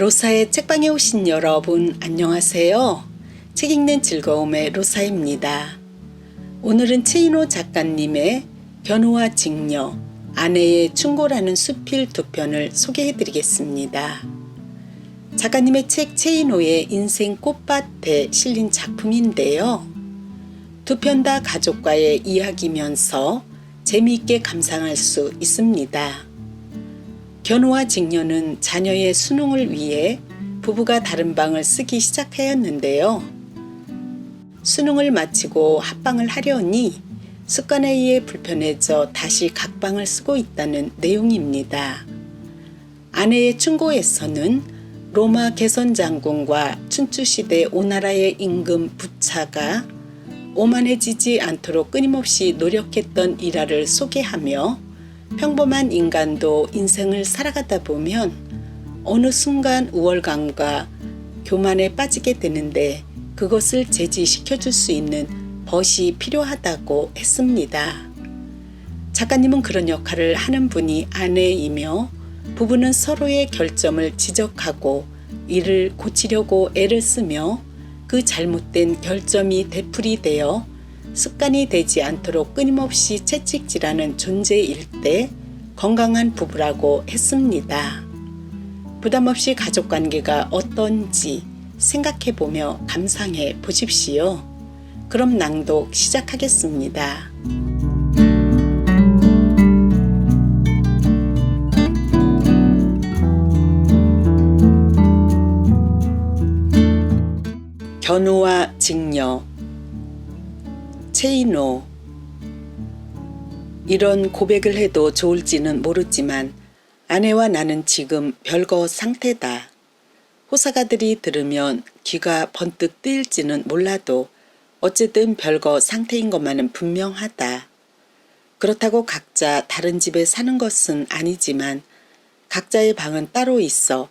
로사의 책방에 오신 여러분 안녕하세요. 책 읽는 즐거움의 로사입니다. 오늘은 최인호 작가님의 견우와 직녀, 아내의 충고라는 수필 두 편을 소개해 드리겠습니다. 작가님의 책 최인호의 인생 꽃밭에 실린 작품인데요. 두 편 다 가족과의 이야기면서 재미있게 감상할 수 있습니다. 견우와 직녀는 자녀의 수능을 위해 부부가 다른 방을 쓰기 시작하였는데요. 수능을 마치고 합방을 하려니 습관에 의해 불편해져 다시 각 방을 쓰고 있다는 내용입니다. 아내의 충고에서는 로마 개선 장군과 춘추시대 오나라의 임금 부차가 오만해지지 않도록 끊임없이 노력했던 일화를 소개하며 평범한 인간도 인생을 살아가다 보면 어느 순간 우월감과 교만에 빠지게 되는데 그것을 제지시켜 줄 수 있는 벗이 필요하다고 했습니다. 작가님은 그런 역할을 하는 분이 아내이며 부부는 서로의 결점을 지적하고 이를 고치려고 애를 쓰며 그 잘못된 결점이 되풀이되어 습관이 되지 않도록 끊임없이 채찍질하는 존재일 때 건강한 부부라고 했습니다. 부담없이 가족관계가 어떤지 생각해보며 감상해 보십시오. 그럼 낭독 시작하겠습니다. 견우와 직녀 최인호. 이런 고백을 해도 좋을지는 모르지만 아내와 나는 지금 별거 상태다. 호사가들이 들으면 귀가 번뜩 뜨일지는 몰라도 어쨌든 별거 상태인 것만은 분명하다. 그렇다고 각자 다른 집에 사는 것은 아니지만 각자의 방은 따로 있어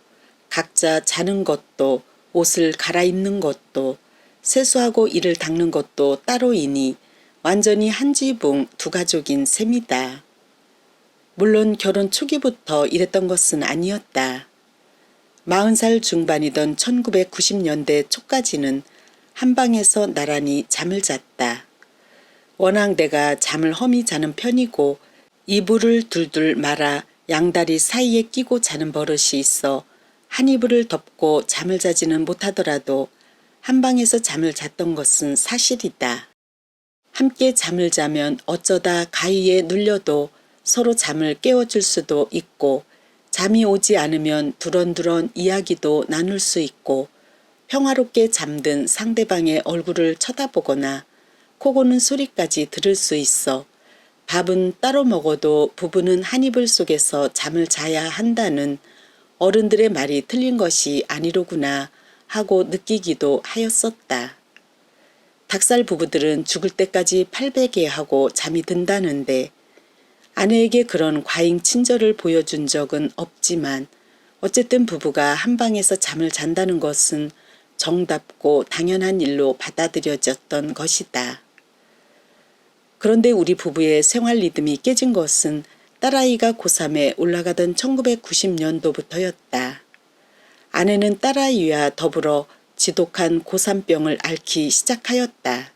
각자 자는 것도 옷을 갈아입는 것도 세수하고 이를 닦는 것도 따로이니 완전히 한 지붕 두 가족인 셈이다. 물론 결혼 초기부터 이랬던 것은 아니었다. 40살 중반이던 1990년대 초까지는 한 방에서 나란히 잠을 잤다. 워낙 내가 잠을 험히 자는 편이고 이불을 둘둘 말아 양다리 사이에 끼고 자는 버릇이 있어 한 이불을 덮고 잠을 자지는 못하더라도 한 방에서 잠을 잤던 것은 사실이다. 함께 잠을 자면 어쩌다 가위에 눌려도 서로 잠을 깨워줄 수도 있고 잠이 오지 않으면 두런두런 이야기도 나눌 수 있고 평화롭게 잠든 상대방의 얼굴을 쳐다보거나 코 고는 소리까지 들을 수 있어 밥은 따로 먹어도 부부는 한 이불 속에서 잠을 자야 한다는 어른들의 말이 틀린 것이 아니로구나 하고 느끼기도 하였었다. 닭살 부부들은 죽을 때까지 800에 하고 잠이 든다는데 아내에게 그런 과잉 친절을 보여준 적은 없지만 어쨌든 부부가 한 방에서 잠을 잔다는 것은 정답고 당연한 일로 받아들여졌던 것이다. 그런데 우리 부부의 생활 리듬이 깨진 것은 딸아이가 고3에 올라가던 1990년도부터였다. 아내는 딸아이와 더불어 지독한 고3병을 앓기 시작하였다.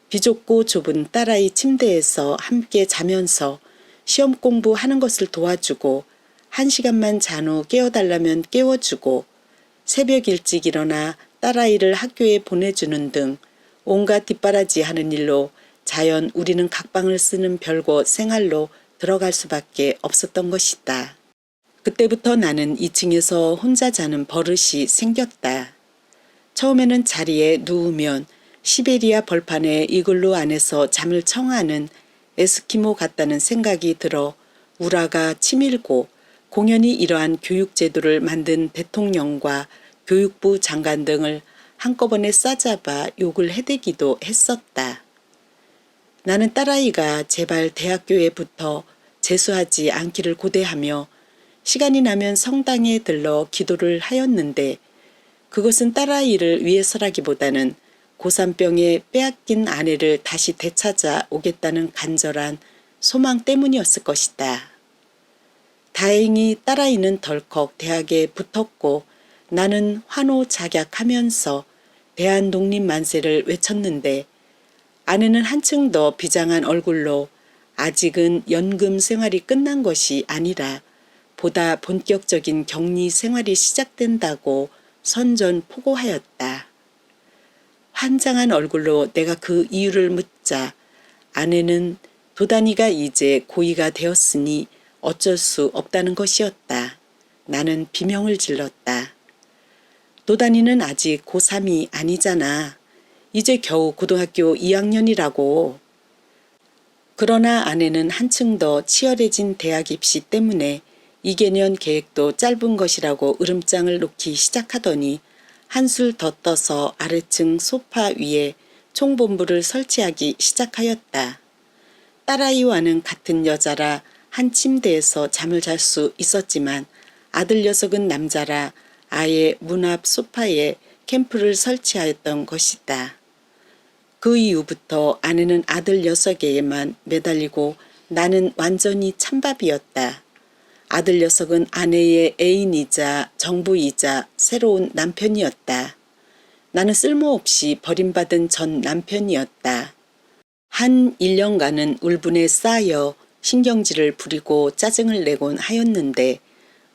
비좁고 좁은 딸아이 침대에서 함께 자면서 시험 공부하는 것을 도와주고 1시간만 잔 후 깨워달라면 깨워주고 새벽 일찍 일어나 딸아이를 학교에 보내주는 등 온갖 뒷바라지 하는 일로 자연 우리는 각방을 쓰는 별거 생활로 들어갈 수밖에 없었던 것이다. 그때부터 나는 2층에서 혼자 자는 버릇이 생겼다. 처음에는 자리에 누우면 시베리아 벌판의 이글루 안에서 잠을 청하는 에스키모 같다는 생각이 들어 우라가 치밀고 공연히 이러한 교육제도를 만든 대통령과 교육부 장관 등을 한꺼번에 싸잡아 욕을 해대기도 했었다. 나는 딸아이가 제발 대학교에 붙어 재수하지 않기를 고대하며 시간이 나면 성당에 들러 기도를 하였는데 그것은 딸아이를 위해서라기보다는 고3병에 빼앗긴 아내를 다시 되찾아 오겠다는 간절한 소망 때문이었을 것이다. 다행히 딸아이는 덜컥 대학에 붙었고 나는 환호작약하면서 대한독립 만세를 외쳤는데 아내는 한층 더 비장한 얼굴로 아직은 연금 생활이 끝난 것이 아니라 보다 본격적인 격리 생활이 시작된다고 선전포고하였다. 환장한 얼굴로 내가 그 이유를 묻자 아내는 도단이가 이제 고의가 되었으니 어쩔 수 없다는 것이었다. 나는 비명을 질렀다. 도단이는 아직 고3이 아니잖아. 이제 겨우 고등학교 2학년이라고. 그러나 아내는 한층 더 치열해진 대학 입시 때문에 2개년 계획도 짧은 것이라고 으름장을 놓기 시작하더니 한술 더 떠서 아래층 소파 위에 총본부를 설치하기 시작하였다. 딸아이와는 같은 여자라 한 침대에서 잠을 잘 수 있었지만 아들 녀석은 남자라 아예 문 앞 소파에 캠프를 설치하였던 것이다. 그 이후부터 아내는 아들 녀석에게만 매달리고 나는 완전히 찬밥이었다. 아들 녀석은 아내의 애인이자 정부이자 새로운 남편이었다. 나는 쓸모없이 버림받은 전 남편이었다. 한 1년간은 울분에 쌓여 신경질을 부리고 짜증을 내곤 하였는데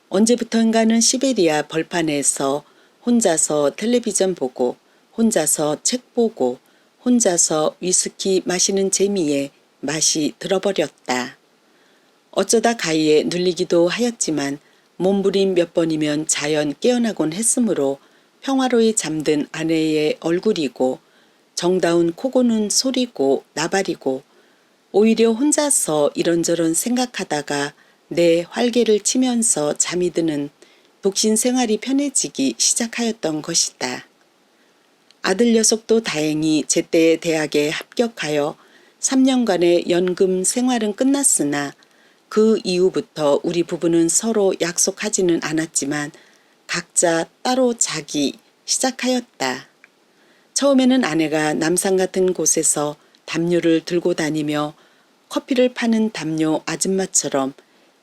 언제부턴가는 시베리아 벌판에서 혼자서 텔레비전 보고 혼자서 책 보고 혼자서 위스키 마시는 재미에 맛이 들어버렸다. 어쩌다 가위에 눌리기도 하였지만 몸부림 몇 번이면 자연 깨어나곤 했으므로 평화로이 잠든 아내의 얼굴이고 정다운 코고는 소리고 나발이고 오히려 혼자서 이런저런 생각하다가 내 활개를 치면서 잠이 드는 독신 생활이 편해지기 시작하였던 것이다. 아들 녀석도 다행히 제때의 대학에 합격하여 3년간의 연금 생활은 끝났으나 그 이후부터 우리 부부는 서로 약속하지는 않았지만 각자 따로 자기 시작하였다. 처음에는 아내가 남산 같은 곳에서 담요를 들고 다니며 커피를 파는 담요 아줌마처럼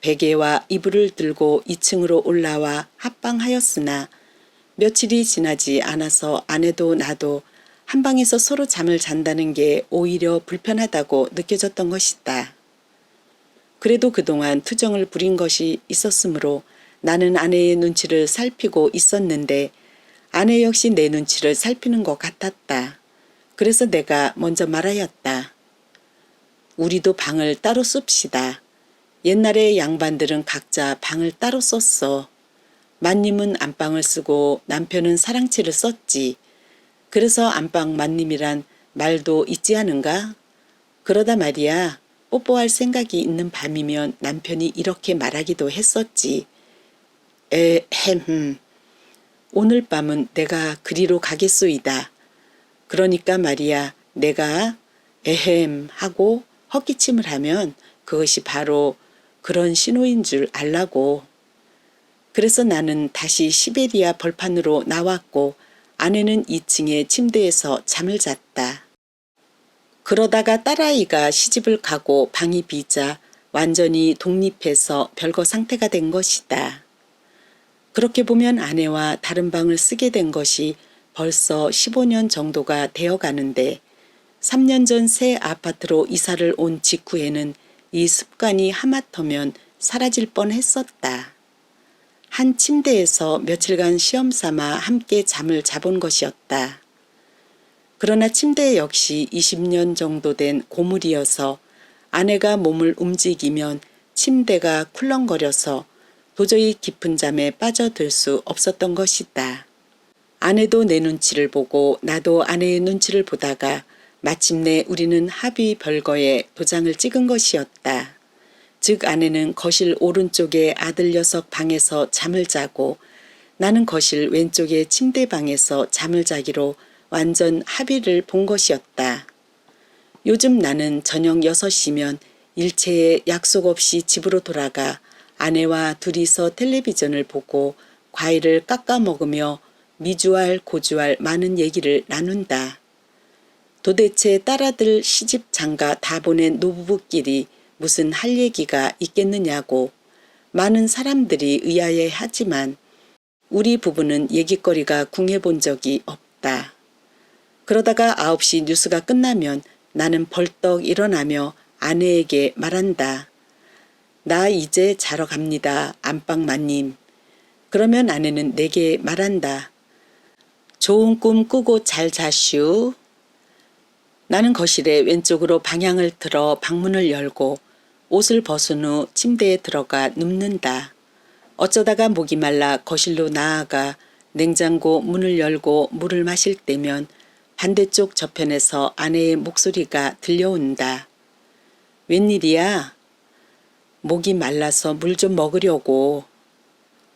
베개와 이불을 들고 2층으로 올라와 합방하였으나 며칠이 지나지 않아서 아내도 나도 한 방에서 서로 잠을 잔다는 게 오히려 불편하다고 느껴졌던 것이다. 그래도 그동안 투정을 부린 것이 있었으므로 나는 아내의 눈치를 살피고 있었는데 아내 역시 내 눈치를 살피는 것 같았다. 그래서 내가 먼저 말하였다. 우리도 방을 따로 씁시다. 옛날에 양반들은 각자 방을 따로 썼어. 만님은 안방을 쓰고 남편은 사랑채를 썼지. 그래서 안방 만님이란 말도 있지 않은가? 그러다 말이야. 뽀뽀할 생각이 있는 밤이면 남편이 이렇게 말하기도 했었지. 오늘 밤은 내가 그리로 가겠소이다. 그러니까 말이야 내가 하고 헛기침을 하면 그것이 바로 그런 신호인 줄 알라고. 그래서 나는 다시 시베리아 벌판으로 나왔고 아내는 2층의 침대에서 잠을 잤다. 그러다가 딸아이가 시집을 가고 방이 비자 완전히 독립해서 별거 상태가 된 것이다. 그렇게 보면 아내와 다른 방을 쓰게 된 것이 벌써 15년 정도가 되어 가는데 3년 전 새 아파트로 이사를 온 직후에는 이 습관이 하마터면 사라질 뻔했었다. 한 침대에서 며칠간 시험 삼아 함께 잠을 자본 것이었다. 그러나 침대 역시 20년 정도 된 고물이어서 아내가 몸을 움직이면 침대가 쿨렁거려서 도저히 깊은 잠에 빠져들 수 없었던 것이다. 아내도 내 눈치를 보고 나도 아내의 눈치를 보다가 마침내 우리는 합의 별거에 도장을 찍은 것이었다. 즉 아내는 거실 오른쪽의 아들 녀석 방에서 잠을 자고 나는 거실 왼쪽의 침대방에서 잠을 자기로 완전 합의를 본 것이었다. 요즘 나는 저녁 6시면 일체의 약속 없이 집으로 돌아가 아내와 둘이서 텔레비전을 보고 과일을 깎아 먹으며 미주알 고주알 많은 얘기를 나눈다. 도대체 딸아들 시집 장가 다 보낸 노부부끼리 무슨 할 얘기가 있겠느냐고 많은 사람들이 의아해하지만 우리 부부는 얘기거리가 궁해본 적이 없다. 그러다가 9시 뉴스가 끝나면 나는 벌떡 일어나며 아내에게 말한다. 나 이제 자러 갑니다. 안방마님. 그러면 아내는 내게 말한다. 좋은 꿈 꾸고 잘 자슈. 나는 거실에 왼쪽으로 방향을 틀어 방문을 열고 옷을 벗은 후 침대에 들어가 눕는다. 어쩌다가 목이 말라 거실로 나아가 냉장고 문을 열고 물을 마실 때면 반대쪽 저편에서 아내의 목소리가 들려온다. 웬일이야? 목이 말라서 물 좀 먹으려고.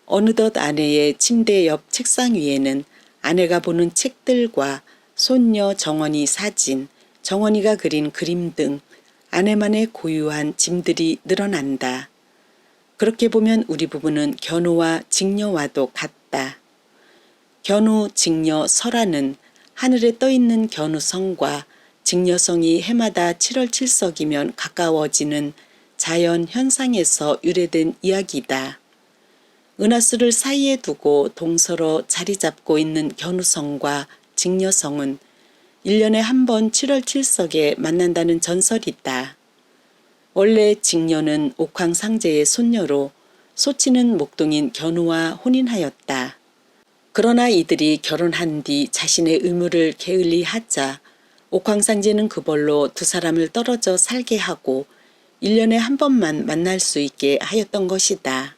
어느덧 아내의 침대 옆 책상 위에는 아내가 보는 책들과 손녀 정원이 사진, 정원이가 그린 그림 등 아내만의 고유한 짐들이 늘어난다. 그렇게 보면 우리 부부는 견우와 직녀와도 같다. 견우, 직녀, 설화는 하늘에 떠있는 견우성과 직녀성이 해마다 7월 7석이면 가까워지는 자연 현상에서 유래된 이야기다. 은하수를 사이에 두고 동서로 자리 잡고 있는 견우성과 직녀성은 1년에 한 번 7월 7석에 만난다는 전설이다. 원래 직녀는 옥황상제의 손녀로 소치는 목동인 견우와 혼인하였다. 그러나 이들이 결혼한 뒤 자신의 의무를 게을리 하자 옥황상제는 그벌로 두 사람을 떨어져 살게 하고 1년에 한 번만 만날 수 있게 하였던 것이다.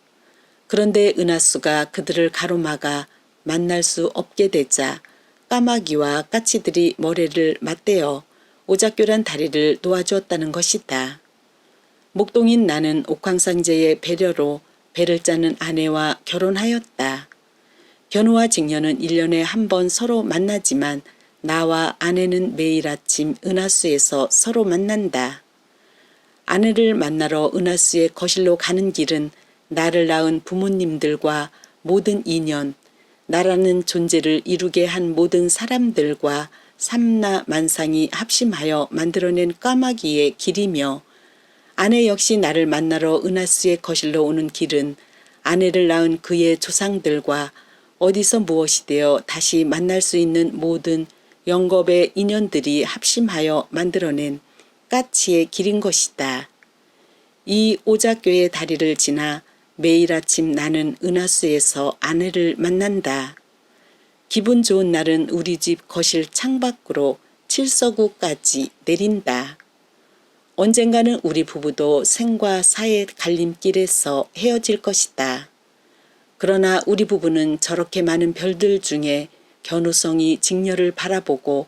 그런데 은하수가 그들을 가로막아 만날 수 없게 되자 까마귀와 까치들이 머리를 맞대어 오작교란 다리를 놓아주었다는 것이다. 목동인 나는 옥황상제의 배려로 배를 짜는 아내와 결혼하였다. 견우와 직녀는 1년에 한 번 서로 만나지만 나와 아내는 매일 아침 은하수에서 서로 만난다. 아내를 만나러 은하수의 거실로 가는 길은 나를 낳은 부모님들과 모든 인연, 나라는 존재를 이루게 한 모든 사람들과 삼라 만상이 합심하여 만들어낸 까마귀의 길이며 아내 역시 나를 만나러 은하수의 거실로 오는 길은 아내를 낳은 그의 조상들과 어디서 무엇이 되어 다시 만날 수 있는 모든 영겁의 인연들이 합심하여 만들어낸 까치의 길인 것이다. 이 오작교의 다리를 지나 매일 아침 나는 은하수에서 아내를 만난다. 기분 좋은 날은 우리 집 거실 창밖으로 칠서구까지 내린다. 언젠가는 우리 부부도 생과 사의 갈림길에서 헤어질 것이다. 그러나 우리 부부는 저렇게 많은 별들 중에 견우성이 직녀를 바라보고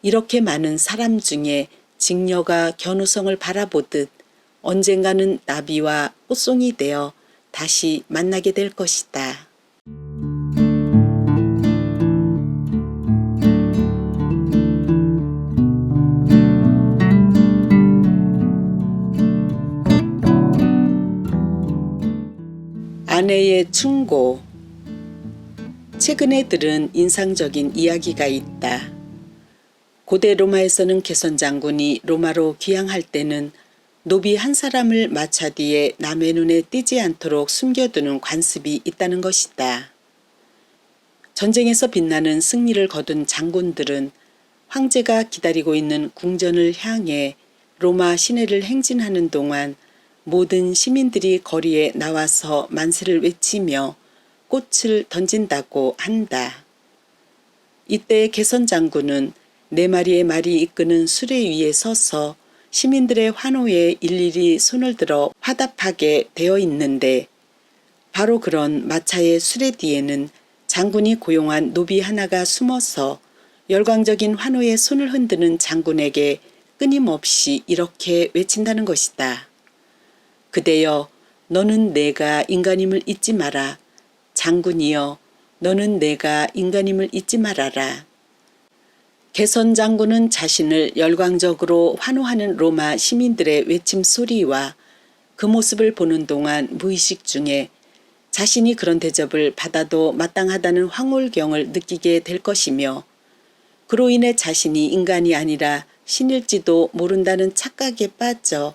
이렇게 많은 사람 중에 직녀가 견우성을 바라보듯 언젠가는 나비와 꽃송이 되어 다시 만나게 될 것이다. 아내의 충고. 최근에 들은 인상적인 이야기가 있다. 고대 로마에서는 개선 장군이 로마로 귀향할 때는 노비 한 사람을 마차 뒤에 남의 눈에 띄지 않도록 숨겨두는 관습이 있다는 것이다. 전쟁에서 빛나는 승리를 거둔 장군들은 황제가 기다리고 있는 궁전을 향해 로마 시내를 행진하는 동안 모든 시민들이 거리에 나와서 만세를 외치며 꽃을 던진다고 한다. 이때 개선 장군은 4마리의 말이 이끄는 수레 위에 서서 시민들의 환호에 일일이 손을 들어 화답하게 되어 있는데 바로 그런 마차의 수레 뒤에는 장군이 고용한 노비 하나가 숨어서 열광적인 환호에 손을 흔드는 장군에게 끊임없이 이렇게 외친다는 것이다. 그대여, 너는 내가 인간임을 잊지 마라. 장군이여, 너는 내가 인간임을 잊지 말아라. 개선 장군은 자신을 열광적으로 환호하는 로마 시민들의 외침 소리와 그 모습을 보는 동안 무의식 중에 자신이 그런 대접을 받아도 마땅하다는 황홀경을 느끼게 될 것이며 그로 인해 자신이 인간이 아니라 신일지도 모른다는 착각에 빠져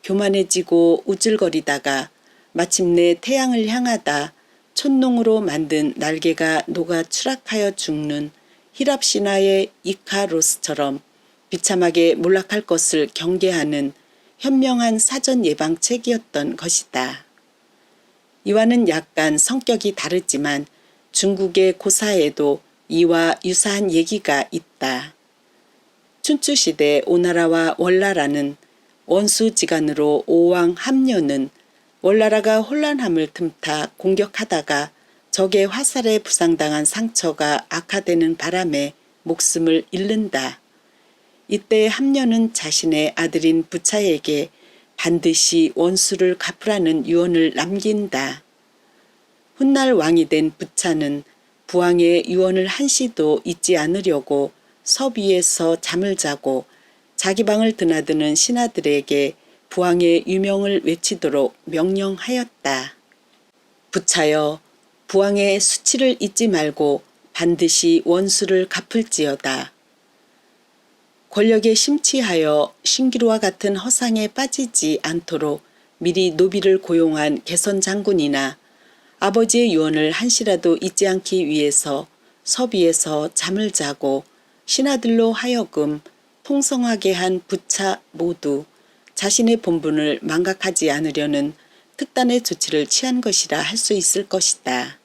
교만해지고 우쭐거리다가 마침내 태양을 향하다 촛농으로 만든 날개가 녹아 추락하여 죽는 히랍 신화의 이카로스처럼 비참하게 몰락할 것을 경계하는 현명한 사전 예방책이었던 것이다. 이와는 약간 성격이 다르지만 중국의 고사에도 이와 유사한 얘기가 있다. 춘추시대 오나라와 월나라는 원수지간으로 오왕 함녀는 월나라가 혼란함을 틈타 공격하다가 적의 화살에 부상당한 상처가 악화되는 바람에 목숨을 잃는다. 이때 함녀는 자신의 아들인 부차에게 반드시 원수를 갚으라는 유언을 남긴다. 훗날 왕이 된 부차는 부왕의 유언을 한시도 잊지 않으려고 섭 위에서 잠을 자고 자기 방을 드나드는 신하들에게 부왕의 유명을 외치도록 명령하였다. 부차여, 부왕의 수치를 잊지 말고 반드시 원수를 갚을지어다. 권력에 심취하여 신기루와 같은 허상에 빠지지 않도록 미리 노비를 고용한 개선 장군이나 아버지의 유언을 한시라도 잊지 않기 위해서 섭위에서 잠을 자고 신하들로 하여금 통성하게 한 부차 모두 자신의 본분을 망각하지 않으려는 특단의 조치를 취한 것이라 할 수 있을 것이다.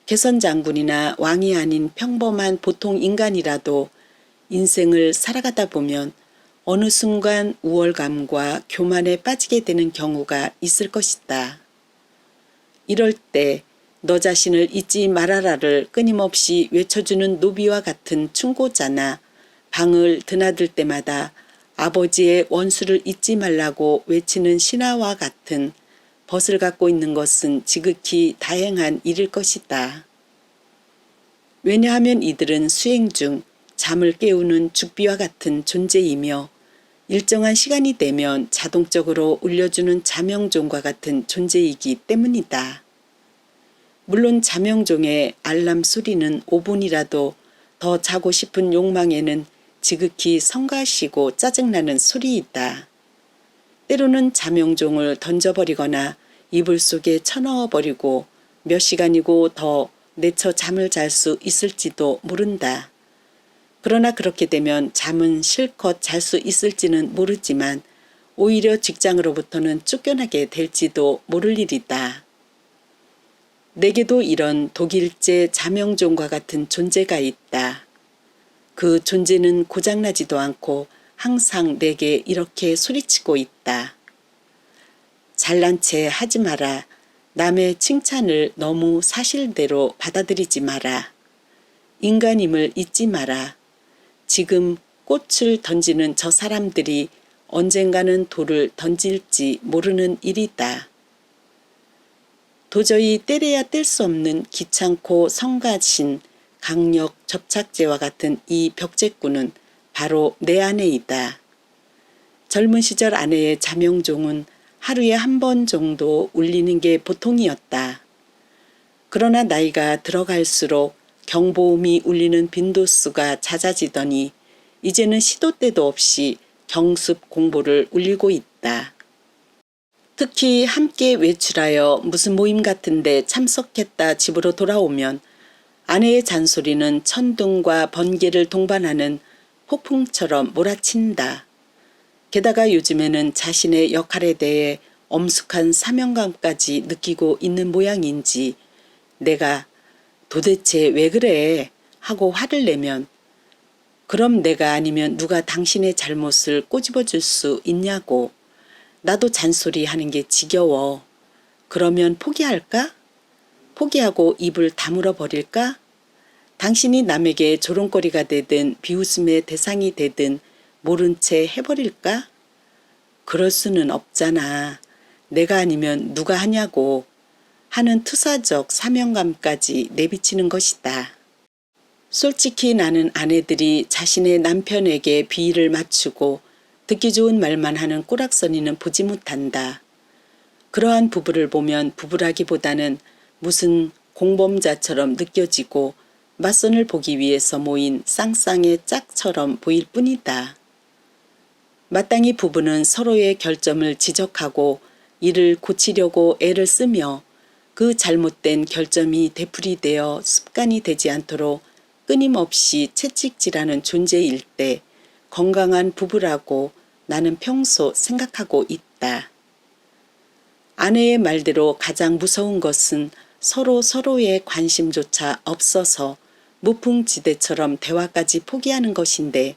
개선 장군이나 왕이 아닌 평범한 보통 인간이라도 인생을 살아가다 보면 어느 순간 우월감과 교만에 빠지게 되는 경우가 있을 것이다. 이럴 때 너 자신을 잊지 말아라를 끊임없이 외쳐주는 노비와 같은 충고자나 방을 드나들 때마다 아버지의 원수를 잊지 말라고 외치는 신하와 같은 벗을 갖고 있는 것은 지극히 다행한 일일 것이다. 왜냐하면 이들은 수행 중 잠을 깨우는 죽비와 같은 존재이며 일정한 시간이 되면 자동적으로 울려주는 자명종과 같은 존재이기 때문이다. 물론 자명종의 알람 소리는 5분이라도 더 자고 싶은 욕망에는 지극히 성가시고 짜증나는 소리이다. 때로는 자명종을 던져버리거나 이불 속에 쳐넣어버리고 몇 시간이고 더 내쳐 잠을 잘 수 있을지도 모른다. 그러나 그렇게 되면 잠은 실컷 잘 수 있을지는 모르지만 오히려 직장으로부터는 쫓겨나게 될지도 모를 일이다. 내게도 이런 독일제 자명종과 같은 존재가 있다. 그 존재는 고장나지도 않고 항상 내게 이렇게 소리치고 있다. 잘난 체 하지 마라. 남의 칭찬을 너무 사실대로 받아들이지 마라. 인간임을 잊지 마라. 지금 꽃을 던지는 저 사람들이 언젠가는 돌을 던질지 모르는 일이다. 도저히 때려야 뗄 수 없는 귀찮고 성가신 강력 접착제와 같은 이 벽제꾼은 바로 내 아내이다. 젊은 시절 아내의 자명종은 하루에 한 번 정도 울리는 게 보통이었다. 그러나 나이가 들어갈수록 경보음이 울리는 빈도수가 잦아지더니 이제는 시도 때도 없이 경습 공보를 울리고 있다. 특히 함께 외출하여 무슨 모임 같은 데 참석했다 집으로 돌아오면 아내의 잔소리는 천둥과 번개를 동반하는 폭풍처럼 몰아친다. 게다가 요즘에는 자신의 역할에 대해 엄숙한 사명감까지 느끼고 있는 모양인지 내가 도대체 왜 그래? 하고 화를 내면 그럼 내가 아니면 누가 당신의 잘못을 꼬집어 줄 수 있냐고. 나도 잔소리 하는 게 지겨워. 그러면 포기할까? 포기하고 입을 다물어 버릴까? 당신이 남에게 조롱거리가 되든 비웃음의 대상이 되든 모른 채 해버릴까? 그럴 수는 없잖아. 내가 아니면 누가 하냐고 하는 투사적 사명감까지 내비치는 것이다. 솔직히 나는 아내들이 자신의 남편에게 비위를 맞추고 듣기 좋은 말만 하는 꼬락서니는 보지 못한다. 그러한 부부를 보면 부부라기보다는 무슨 공범자처럼 느껴지고 맞선을 보기 위해서 모인 쌍쌍의 짝처럼 보일 뿐이다. 마땅히 부부는 서로의 결점을 지적하고 이를 고치려고 애를 쓰며 그 잘못된 결점이 되풀이되어 습관이 되지 않도록 끊임없이 채찍질하는 존재일 때 건강한 부부라고 나는 평소 생각하고 있다. 아내의 말대로 가장 무서운 것은 서로 서로의 관심조차 없어서 무풍지대처럼 대화까지 포기하는 것인데,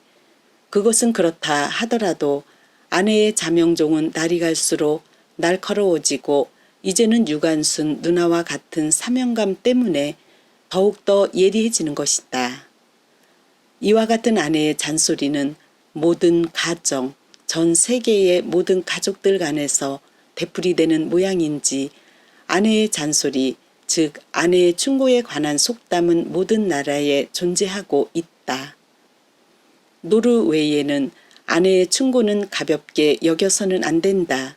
그것은 그렇다 하더라도 아내의 자명종은 날이 갈수록 날카로워지고 이제는 유관순 누나와 같은 사명감 때문에 더욱더 예리해지는 것이다. 이와 같은 아내의 잔소리는 모든 가정, 전 세계의 모든 가족들 간에서 되풀이되는 모양인지, 아내의 잔소리, 즉 아내의 충고에 관한 속담은 모든 나라에 존재하고 있다. 노르웨이에는 아내의 충고는 가볍게 여겨서는 안 된다.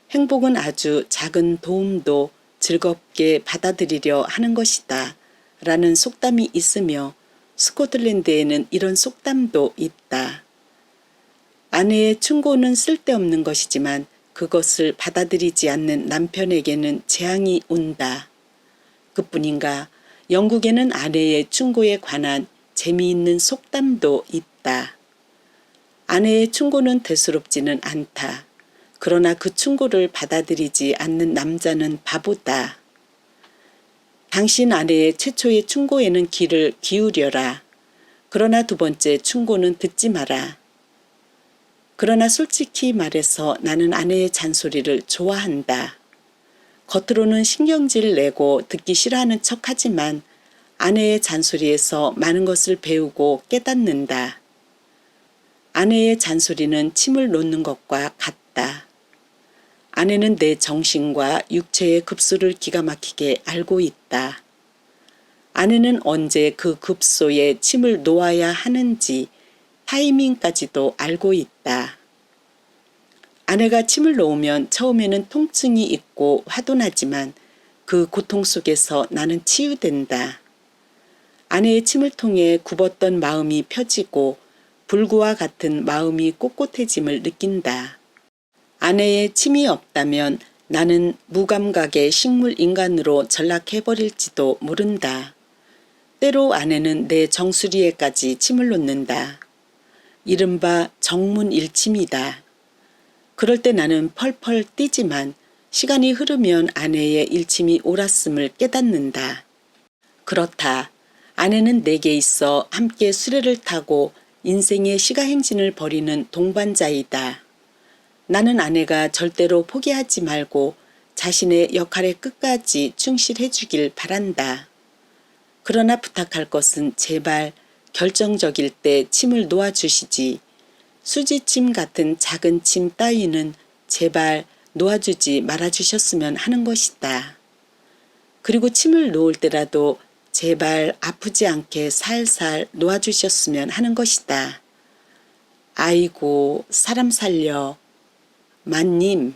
행복은 아주 작은 도움도 즐겁게 받아들이려 하는 것이다. 라는 속담이 있으며, 스코틀랜드에는 이런 속담도 있다. 아내의 충고는 쓸데없는 것이지만 그것을 받아들이지 않는 남편에게는 재앙이 온다. 그뿐인가, 영국에는 아내의 충고에 관한 재미있는 속담도 있다. 아내의 충고는 대수롭지는 않다. 그러나 그 충고를 받아들이지 않는 남자는 바보다. 당신 아내의 최초의 충고에는 귀를 기울여라. 그러나 두 번째 충고는 듣지 마라. 그러나 솔직히 말해서 나는 아내의 잔소리를 좋아한다. 겉으로는 신경질 내고 듣기 싫어하는 척하지만 아내의 잔소리에서 많은 것을 배우고 깨닫는다. 아내의 잔소리는 침을 놓는 것과 같다. 아내는 내 정신과 육체의 급소를 기가 막히게 알고 있다. 아내는 언제 그 급소에 침을 놓아야 하는지 타이밍까지도 알고 있다. 아내가 침을 놓으면 처음에는 통증이 있고 화도 나지만 그 고통 속에서 나는 치유된다. 아내의 침을 통해 굽었던 마음이 펴지고 불구와 같은 마음이 꼿꼿해짐을 느낀다. 아내의 침이 없다면 나는 무감각의 식물 인간으로 전락해버릴지도 모른다. 때로 아내는 내 정수리에까지 침을 놓는다. 이른바 정문일침이다. 그럴 때 나는 펄펄 뛰지만 시간이 흐르면 아내의 일침이 옳았음을 깨닫는다. 그렇다. 아내는 내게 있어 함께 수레를 타고 인생의 시가행진을 벌이는 동반자이다. 나는 아내가 절대로 포기하지 말고 자신의 역할에 끝까지 충실해 주길 바란다. 그러나 부탁할 것은 제발 결정적일 때 침을 놓아주시지. 수지침 같은 작은 침 따위는 제발 놓아주지 말아주셨으면 하는 것이다. 그리고 침을 놓을 때라도 제발 아프지 않게 살살 놓아주셨으면 하는 것이다. 아이고, 사람 살려. 만님.